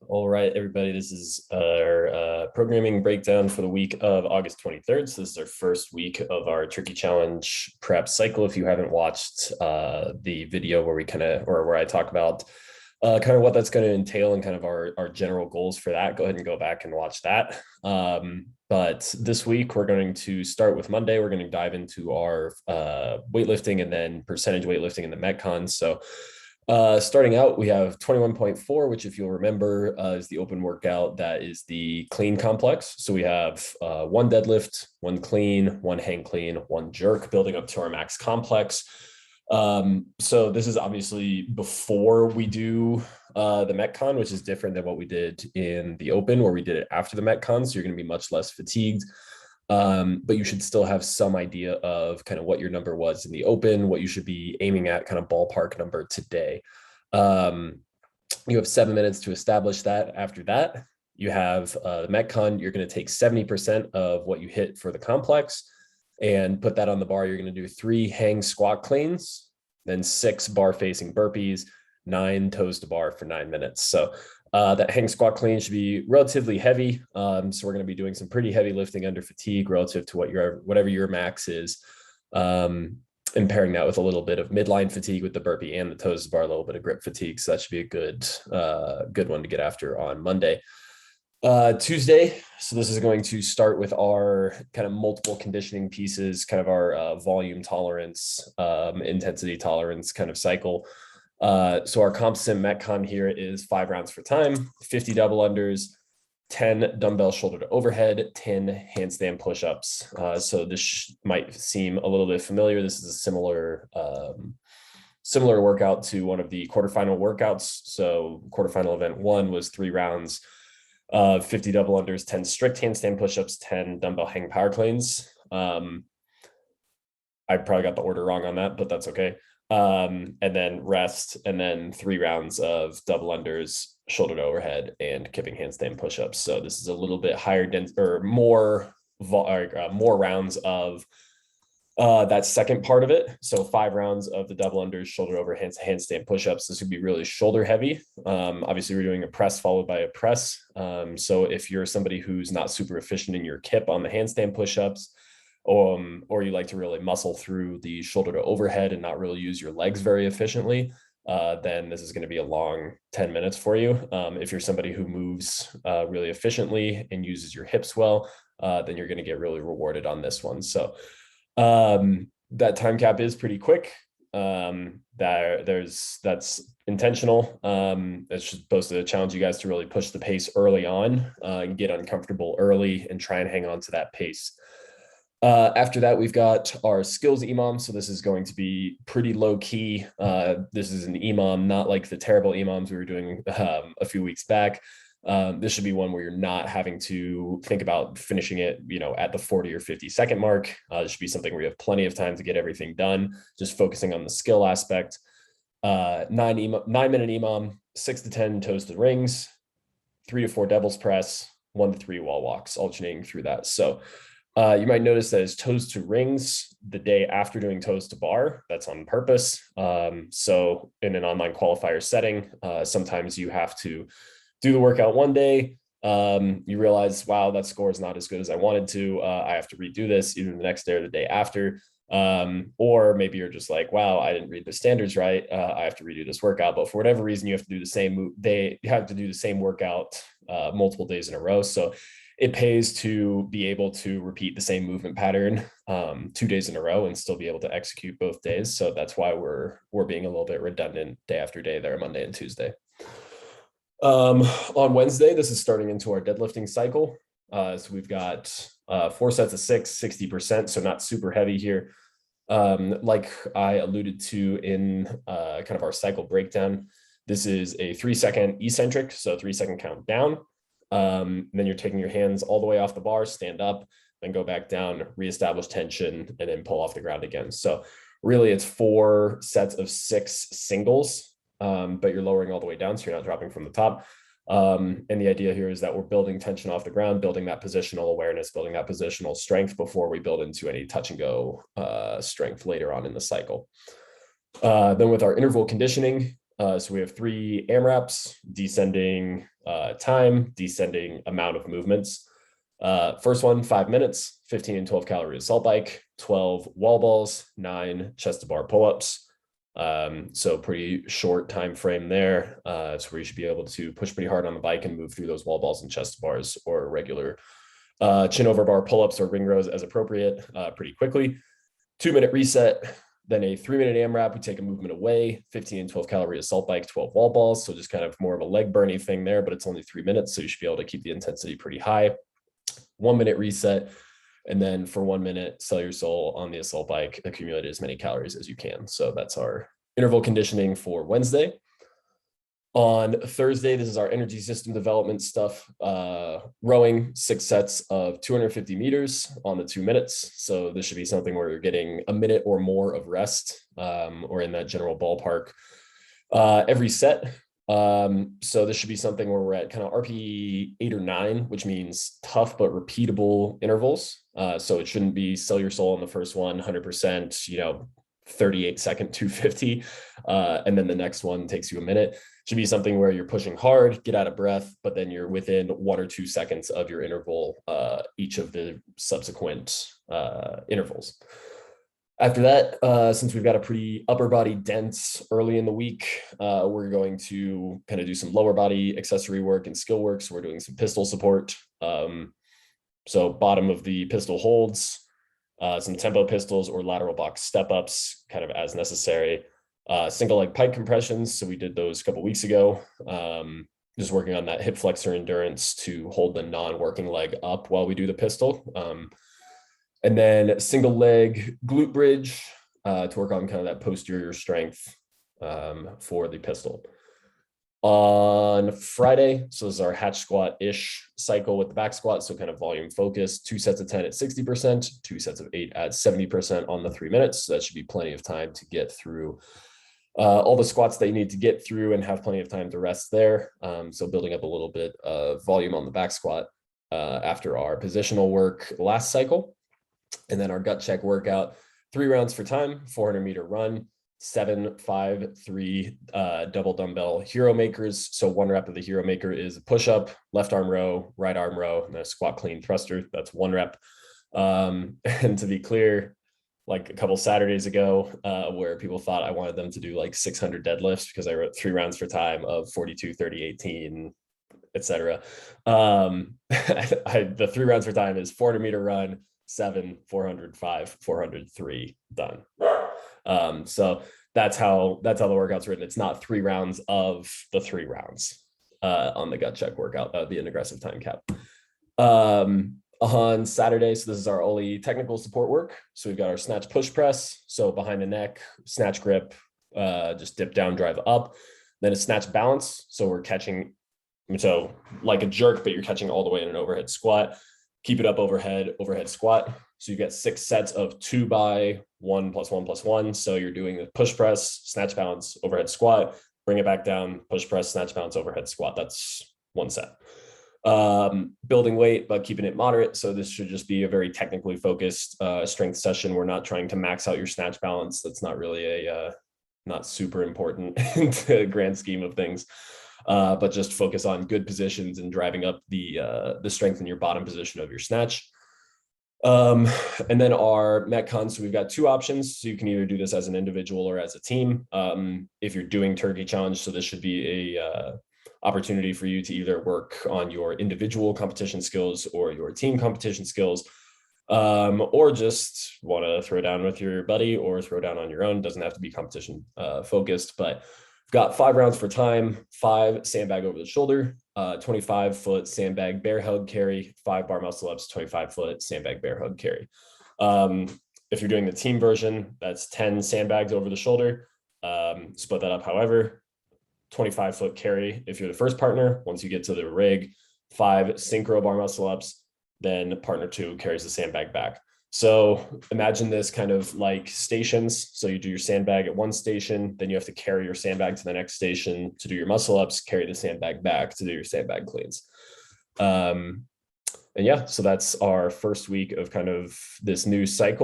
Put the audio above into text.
All right, everybody, this is our programming breakdown for the week of August 23rd. So this is our first week of our Turkey Challenge prep cycle. If you haven't watched the video where where I talk about kind of what that's going to entail and kind of our general goals for that, go ahead and go back and watch that. But this week, we're going to start with Monday. We're going to dive into our weightlifting and then percentage weightlifting in the Metcon. So starting out, we have 21.4, which if you'll remember is the open workout. That is the clean complex. So we have one deadlift, one clean, one hang clean, one jerk, building up to our max complex. So this is obviously before we do the Metcon, which is different than what we did in the open, where we did it after the Metcon. So you're going to be much less fatigued. But you should still have some idea of kind of what your number was in the open, what you should be aiming at, kind of ballpark number today. You have 7 minutes to establish that. After that, you have the Metcon. You're going to take 70% of what you hit for the complex and put that on the bar. You're going to do 3 hang squat cleans, then 6 bar facing burpees, 9 toes to bar for 9 minutes. So that hang squat clean should be relatively heavy. So we're going to be doing some pretty heavy lifting under fatigue relative to whatever your max is. And pairing that with a little bit of midline fatigue with the burpee and the toes to bar, a little bit of grip fatigue. So that should be a good one to get after on Monday. Tuesday. So this is going to start with our kind of multiple conditioning pieces, kind of our volume tolerance, intensity tolerance kind of cycle. So our comp sim Metcon here is 5 rounds for time, 50 double unders, 10 dumbbell shoulder to overhead, 10 handstand push-ups. So this might seem a little bit familiar. This is a similar workout to one of the quarterfinal workouts. So quarterfinal event 1 was 3 rounds of 50 double unders, 10 strict handstand push-ups, 10 dumbbell hang power cleans. I probably got the order wrong on that, but that's okay. And then rest, and then 3 rounds of double unders, shoulder to overhead, and kipping handstand push-ups. So this is a little bit higher more rounds of that second part of it. So 5 rounds of the double unders, shoulder over handstand push-ups. This would be really shoulder heavy. Obviously we're doing a press followed by a press. So if you're somebody who's not super efficient in your kip on the handstand push-ups, or you like to really muscle through the shoulder to overhead and not really use your legs very efficiently, then this is going to be a long 10 minutes for you. If you're somebody who moves really efficiently and uses your hips well, then you're going to get really rewarded on this one. So that time cap is pretty quick. That's intentional. It's supposed to challenge you guys to really push the pace early on and get uncomfortable early and try and hang on to that pace. After that, we've got our skills Imam. So this is going to be pretty low key. This is an Imam, not like the terrible Imams we were doing a few weeks back. This should be one where you're not having to think about finishing it, at the 40 or 50-second mark. This should be something where you have plenty of time to get everything done, just focusing on the skill aspect. 9-minute Imam, 6 to 10 toes to rings, 3 to 4 devil's press, 1 to 3 wall walks, alternating through that. So you might notice that it's toes to rings the day after doing toes to bar. That's on purpose. So in an online qualifier setting, sometimes you have to do the workout one day. You realize, wow, that score is not as good as I wanted to. I have to redo this either the next day or the day after. Or maybe you're just like, wow, I didn't read the standards right. I have to redo this workout. But for whatever reason, you have to do the same workout multiple days in a row. So it pays to be able to repeat the same movement pattern 2 days in a row and still be able to execute both days. So that's why we're being a little bit redundant day after day there, Monday and Tuesday. On Wednesday, this is starting into our deadlifting cycle. So we've got 4 sets of 6, 60%. So not super heavy here. Like I alluded to in kind of our cycle breakdown, this is a 3-second eccentric. So 3-second count down. Then you're taking your hands all the way off the bar, stand up, then go back down, reestablish tension, and then pull off the ground again. So really it's 4 sets of 6 singles, but you're lowering all the way down, so you're not dropping from the top. And the idea here is that we're building tension off the ground, building that positional awareness, building that positional strength before we build into any touch and go strength later on in the cycle. Then with our interval conditioning, So we have 3 AMRAPs, descending time, descending amount of movements. First one, 5 minutes, 15 and 12 calorie assault bike, 12 wall balls, 9 chest to bar pull-ups. So pretty short time frame there. So where you should be able to push pretty hard on the bike and move through those wall balls and chest to bars or regular chin over bar pull-ups or ring rows as appropriate pretty quickly. 2-minute reset, then a 3-minute AMRAP. We take a movement away, 15 and 12 calorie assault bike, 12 wall balls. So just kind of more of a leg burning thing there, but it's only 3 minutes. So you should be able to keep the intensity pretty high. 1-minute reset. And then for 1 minute, sell your soul on the assault bike, accumulate as many calories as you can. So that's our interval conditioning for Wednesday. On Thursday, this is our energy system development stuff. Rowing 6 sets of 250 meters on the 2 minutes. So this should be something where you're getting a minute or more of rest, or in that general ballpark every set. So this should be something where we're at kind of RP 8 or 9, which means tough but repeatable intervals. So it shouldn't be sell your soul on the first one, 100%, 38-second 250, and then the next one takes you a minute. Should be something where you're pushing hard, get out of breath, but then you're within 1 or 2 seconds of your interval, each of the subsequent intervals. After that, since we've got a pretty upper body dense early in the week, we're going to kind of do some lower body accessory work and skill work. So we're doing some pistol support. So bottom of the pistol holds, some tempo pistols or lateral box step ups, kind of as necessary. Single leg pike compressions. So we did those a couple weeks ago. Just working on that hip flexor endurance to hold the non-working leg up while we do the pistol. And then single leg glute bridge to work on kind of that posterior strength for the pistol. On Friday, so this is our hatch squat-ish cycle with the back squat, so kind of volume focused, 2 sets of 10 at 60%, 2 sets of 8 at 70% on the 3 minutes. So that should be plenty of time to get through all the squats that you need to get through and have plenty of time to rest there. So building up a little bit of volume on the back squat after our positional work last cycle. And then our gut check workout, 3 rounds for time, 400-meter run, 7, 5, 3 double dumbbell hero makers. So 1 rep of the hero maker is a push-up, left arm row, right arm row, and then a squat clean thruster. That's 1 rep. And to be clear, like a couple Saturdays ago, where people thought I wanted them to do like 600 deadlifts because I wrote 3 rounds for time of 42, 30, 18, etc. The 3 rounds for time is 400-meter run, 7, 400, 5, 400, 3, done. So that's how the workout's written. It's not 3 rounds of the 3 rounds on the gut check workout. That would be an aggressive time cap. On Saturday, so this is our only technical support work. So we've got our snatch push press. So behind the neck, snatch grip, just dip down, drive up. Then a snatch balance. So we're catching, so like a jerk, but you're catching all the way in an overhead squat. Keep it up overhead squat. So you get 6 sets of 2 by 1 plus 1 plus 1. So you're doing the push press, snatch balance, overhead squat, bring it back down, push press, snatch balance, overhead squat. That's 1 set. Building weight, but keeping it moderate. So this should just be a very technically focused strength session. We're not trying to max out your snatch balance. That's not really not super important in the grand scheme of things. But just focus on good positions and driving up the strength in your bottom position of your snatch. And then our Metcon, so we've got 2 options. So you can either do this as an individual or as a team. If you're doing Turkey Challenge, so this should be a opportunity for you to either work on your individual competition skills or your team competition skills, or just want to throw down with your buddy or throw down on your own. Doesn't have to be competition focused, but we've got 5 rounds for time, 5 sandbag over the shoulder, 25-foot sandbag bear hug carry, 5 bar muscle ups, 25-foot sandbag bear hug carry. If you're doing the team version, that's 10 sandbags over the shoulder. Split that up however, 25-foot carry if you're the first partner. Once you get to the rig, 5 synchro bar muscle ups, then partner 2 carries the sandbag back. So imagine this kind of like stations. So you do your sandbag at one station, then you have to carry your sandbag to the next station to do your muscle ups, carry the sandbag back to do your sandbag cleans. And yeah, so that's our first week of kind of this new cycle.